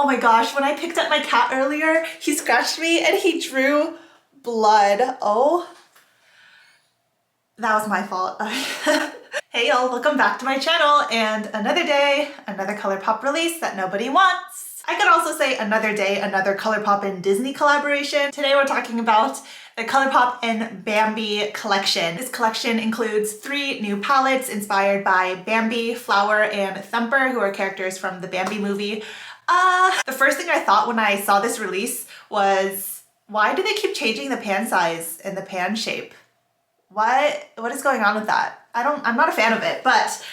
Oh my gosh, when I picked up my cat earlier, he scratched me and he drew blood. Oh, that was my fault. Hey y'all, welcome back to my channel and another day, another Colourpop release that nobody wants. I could also say another day, another Colourpop and Disney collaboration. Today we're talking about the Colourpop and Bambi collection. This collection includes 3 new palettes inspired by Bambi, Flower, and Thumper, who are characters from the Bambi movie. The first thing I thought when I saw this release was, why do they keep changing the pan size and the pan shape? What is going on with that? I'm not a fan of it, but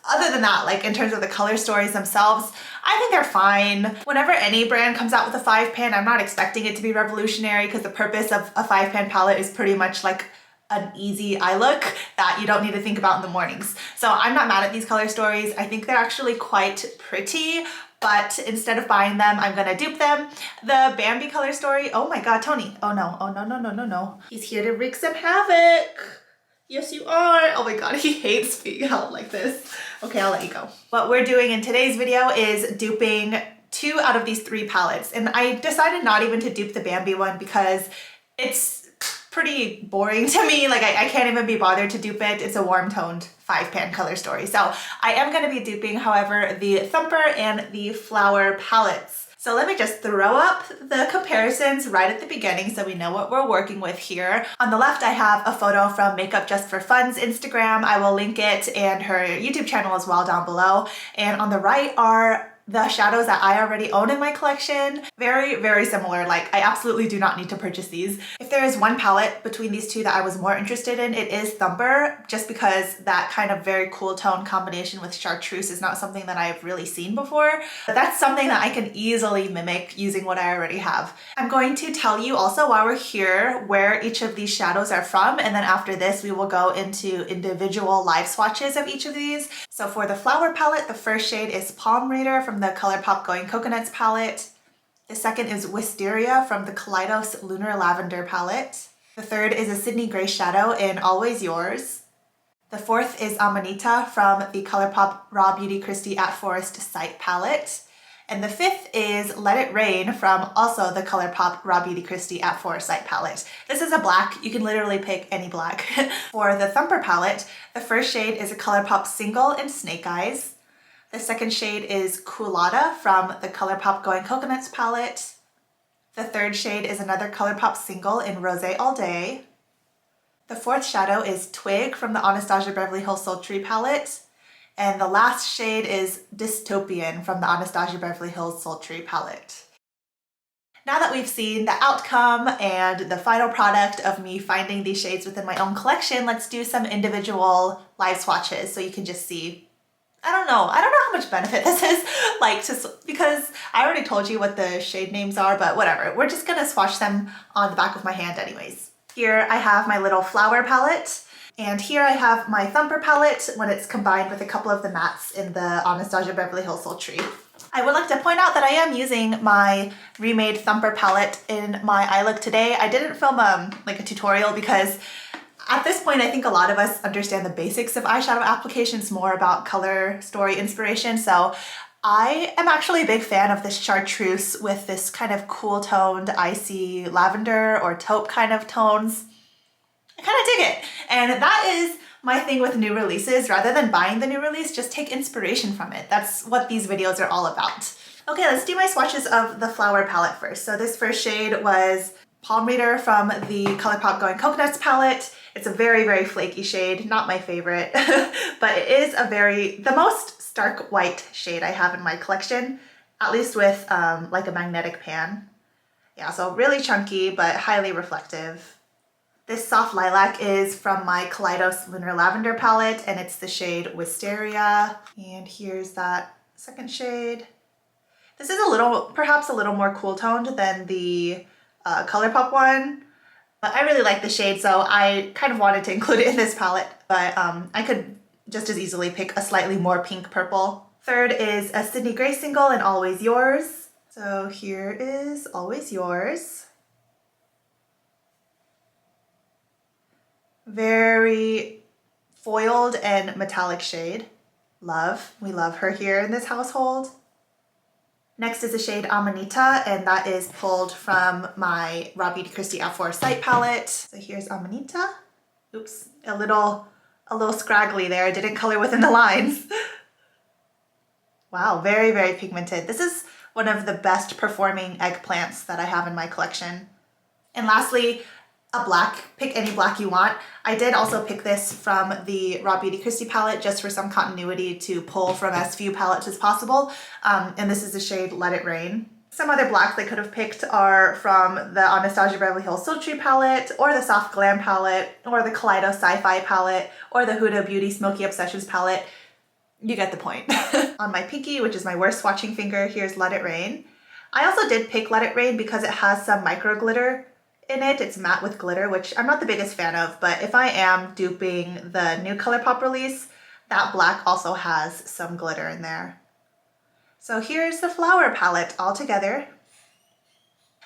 other than that, like in terms of the color stories themselves, I think they're fine. Whenever any brand comes out with a 5-pan, I'm not expecting it to be revolutionary because the purpose of a 5-pan palette is pretty much like an easy eye look that you don't need to think about in the mornings. So I'm not mad at these color stories. I think they're actually quite pretty, but instead of buying them, I'm gonna dupe them. The Bambi color story, oh my God, Tony. Oh no, oh no, no, no, no, no. He's here to wreak some havoc. Yes, you are. Oh my God, he hates being held like this. Okay, I'll let you go. What we're doing in today's video is duping 2 out of these 3 palettes. And I decided not even to dupe the Bambi one because it's pretty boring to me. Like I can't even be bothered to dupe it. It's a warm toned 5-pan color story. So I am gonna be duping, however, the Thumper and the Flower palettes. So let me just throw up the comparisons right at the beginning so we know what we're working with here. On the left, I have a photo from Makeup Just for Fun's Instagram. I will link it and her YouTube channel as well down below. And on the right are the shadows that I already own in my collection. Very, very similar. Like I absolutely do not need to purchase these. If there is one palette between these 2 that I was more interested in, it is Thumper, just because that kind of very cool tone combination with chartreuse is not something that I've really seen before. But that's something that I can easily mimic using what I already have. I'm going to tell you also while we're here where each of these shadows are from, and then after this we will go into individual live swatches of each of these. So for the Flower palette, the first shade is Palm Reader from the Colourpop Going Coconuts palette. The second is Wisteria from the Kaleidos Lunar Lavender palette. The third is a Sydney Gray Shadow in Always Yours. The fourth is Amanita from the Colourpop RawBeautyKristi at Forest Sight palette. And the fifth is Let It Rain from also the Colourpop RawBeautyKristi at Forest Sight palette. This is a black. You can literally pick any black. For the Thumper palette, the first shade is a Colourpop Single in Snake Eyes. The second shade is Culotta from the Colourpop Going Coconuts palette. The third shade is another Colourpop Single in Rosé All Day. The fourth shadow is Twig from the Anastasia Beverly Hills Sultry palette. And the last shade is Dystopian from the Anastasia Beverly Hills Sultry palette. Now that we've seen the outcome and the final product of me finding these shades within my own collection, let's do some individual live swatches so you can just see. I don't know how much benefit this is, like, because I already told you what the shade names are, but whatever. We're just gonna swatch them on the back of my hand anyways. Here I have my little Flower palette, and here I have my Thumper palette when it's combined with a couple of the mattes in the Anastasia Beverly Hills Sultry. I would like to point out that I am using my remade Thumper palette in my eye look today. I didn't film like a tutorial because at this point, I think a lot of us understand the basics of eyeshadow applications, more about color story inspiration. So I am actually a big fan of this chartreuse with this kind of cool toned, icy lavender or taupe kind of tones. I kind of dig it. And that is my thing with new releases. Rather than buying the new release, just take inspiration from it. That's what these videos are all about. Okay, let's do my swatches of the Flower palette first. So this first shade was Palm Reader from the Colourpop Going Coconuts palette. It's a very, very flaky shade, not my favorite, but it is the most stark white shade I have in my collection, at least with like a magnetic pan. Yeah, so really chunky, but highly reflective. This soft lilac is from my Kaleidos Lunar Lavender palette, and it's the shade Wisteria. And here's that second shade. This is perhaps a little more cool toned than the Colourpop one. But I really like the shade, so I kind of wanted to include it in this palette, but I could just as easily pick a slightly more pink purple. Third is a Sydney Gray Single in Always Yours. So here is Always Yours. Very foiled and metallic shade. Love. We love her here in this household. Next is the shade Amanita, and that is pulled from my RawBeautyKristi F4 Sight palette. So here's Amanita. Oops, a little scraggly there. I didn't color within the lines. Wow, very, very pigmented. This is one of the best performing eggplants that I have in my collection. And lastly, a black. Pick any black you want. I did also pick this from the RawBeautyKristi palette just for some continuity to pull from as few palettes as possible. And this is the shade Let It Rain. Some other blacks I could have picked are from the Anastasia Beverly Hills Sultry palette, or the Soft Glam palette, or the Kaleidos Sci-Fi palette, or the Huda Beauty Smoky Obsessions palette. You get the point. On my pinky, which is my worst swatching finger, here's Let It Rain. I also did pick Let It Rain because it has some micro glitter in it. It's matte with glitter, which I'm not the biggest fan of, but if I am duping the new Colourpop release, that black also has some glitter in there. So here's the flower palette all together.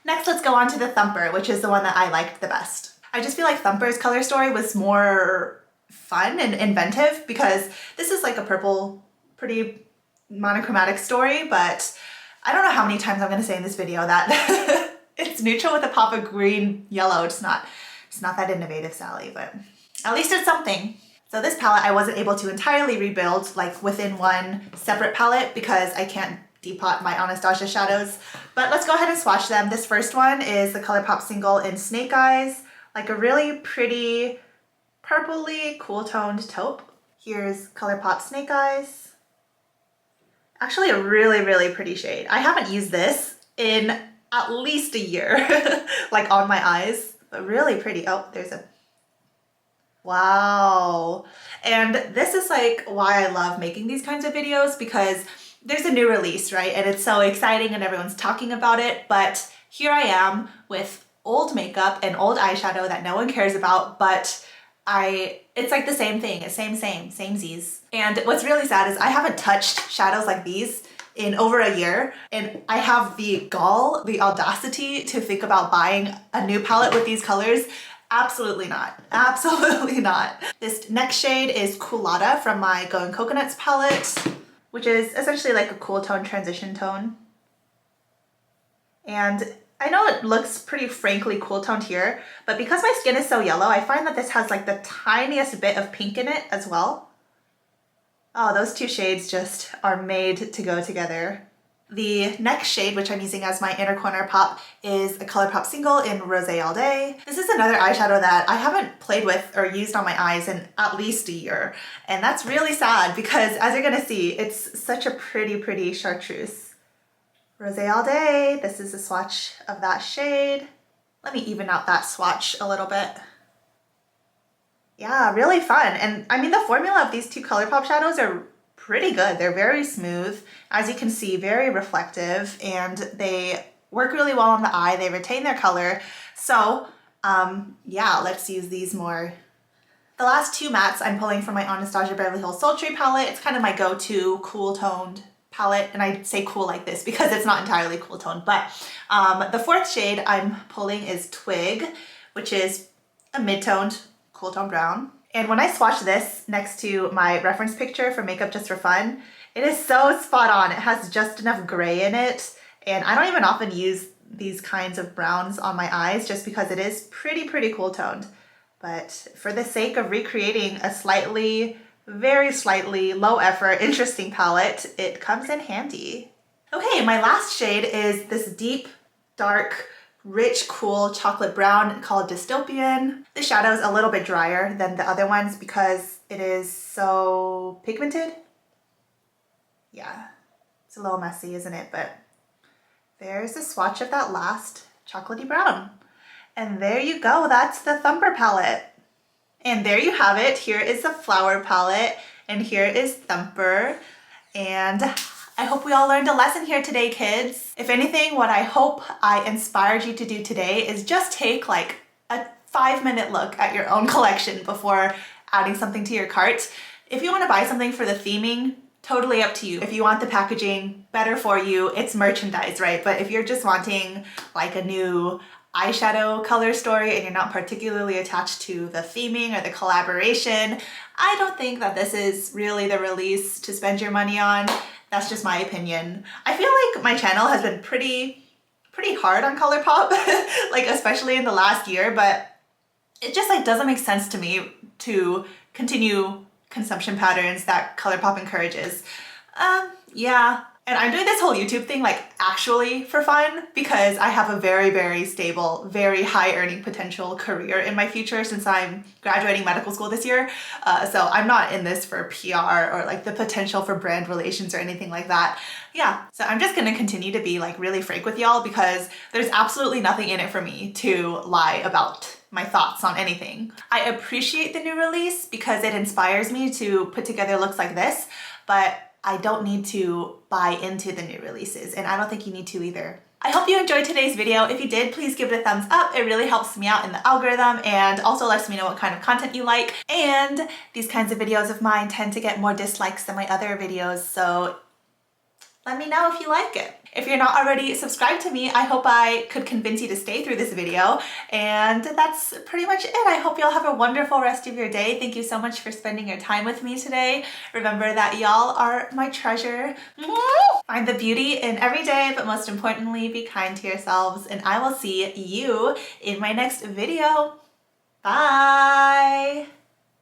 Next, let's go on to the Thumper, which is the one that I liked the best. I just feel like Thumper's color story was more fun and inventive because this is like a purple, pretty monochromatic story, but I don't know how many times I'm going to say in this video that it's neutral with a pop of green, yellow. It's not that innovative, Sally, but at least it's something. So this palette I wasn't able to entirely rebuild like within one separate palette because I can't depot my Anastasia shadows, but let's go ahead and swatch them. This first one is the Colourpop single in Snake Eyes, like a really pretty purpley, cool toned taupe. Here's Colourpop Snake Eyes. Actually a really, really pretty shade. I haven't used this in at least a year, like on my eyes, but really pretty. Oh, there's a, wow. And this is like why I love making these kinds of videos, because there's a new release, right? And it's so exciting and everyone's talking about it, but here I am with old makeup and old eyeshadow that no one cares about, but it's like the same thing, samesies. And what's really sad is I haven't touched shadows like these in over a year, and I have the gall, the audacity to think about buying a new palette with these colors. Absolutely not, absolutely not. This next shade is Coolada from my Going Coconuts palette, which is essentially like a cool tone transition tone. And I know it looks pretty frankly cool toned here, but because my skin is so yellow, I find that this has like the tiniest bit of pink in it as well. Oh, those two shades just are made to go together. The next shade, which I'm using as my inner corner pop, is a Colourpop single in Rosé All Day. This is another eyeshadow that I haven't played with or used on my eyes in at least a year. And that's really sad because, as you're gonna see, it's such a pretty chartreuse. Rosé All Day, this is a swatch of that shade. Let me even out that swatch a little bit. Yeah, really fun. And I mean, the formula of these two Colourpop shadows are pretty good. They're very smooth, as you can see, very reflective, and they work really well on the eye. They retain their color. So yeah, let's use these more. The last two mattes I'm pulling from my Anastasia Beverly Hills Sultry palette. It's kind of my go-to cool toned palette, and I say cool like this because it's not entirely cool toned, but the fourth shade I'm pulling is Twig, which is a mid-toned cool tone brown. And when I swatch this next to my reference picture for Makeup Just for Fun, it is so spot on. It has just enough gray in it, and I don't even often use these kinds of browns on my eyes just because it is pretty cool toned. But for the sake of recreating a very slightly low effort, interesting palette, it comes in handy. Okay, my last shade is this deep, dark, rich, cool chocolate brown called Dystopian. The shadow is a little bit drier than the other ones because it is so pigmented. Yeah, it's a little messy, isn't it? But there's a swatch of that last chocolatey brown. And there you go, that's the Thumper palette. And there you have it. Here is the flower palette, and here is Thumper. And I hope we all learned a lesson here today, kids. If anything, what I hope I inspired you to do today is just take like a 5-minute look at your own collection before adding something to your cart. If you want to buy something for the theming, totally up to you. If you want the packaging, better for you. It's merchandise, right? But if you're just wanting like a new eyeshadow color story and you're not particularly attached to the theming or the collaboration, I don't think that this is really the release to spend your money on. That's just my opinion. I feel like my channel has been pretty hard on Colourpop, like especially in the last year, but it just like doesn't make sense to me to continue consumption patterns that Colourpop encourages. Yeah. And I'm doing this whole YouTube thing like actually for fun because I have a very stable, very high earning potential career in my future since I'm graduating medical school this year. So I'm not in this for PR or like the potential for brand relations or anything like that. Yeah, so I'm just gonna continue to be like really frank with y'all because there's absolutely nothing in it for me to lie about my thoughts on anything. I appreciate the new release because it inspires me to put together looks like this, but I don't need to buy into the new releases, and I don't think you need to either. I hope you enjoyed today's video. If you did, please give it a thumbs up. It really helps me out in the algorithm and also lets me know what kind of content you like. And these kinds of videos of mine tend to get more dislikes than my other videos, so let me know if you like it. If you're not already subscribed to me, I hope I could convince you to stay through this video. And that's pretty much it. I hope y'all have a wonderful rest of your day. Thank you so much for spending your time with me today. Remember that y'all are my treasure. Find the beauty in every day, but most importantly, be kind to yourselves. And I will see you in my next video. Bye.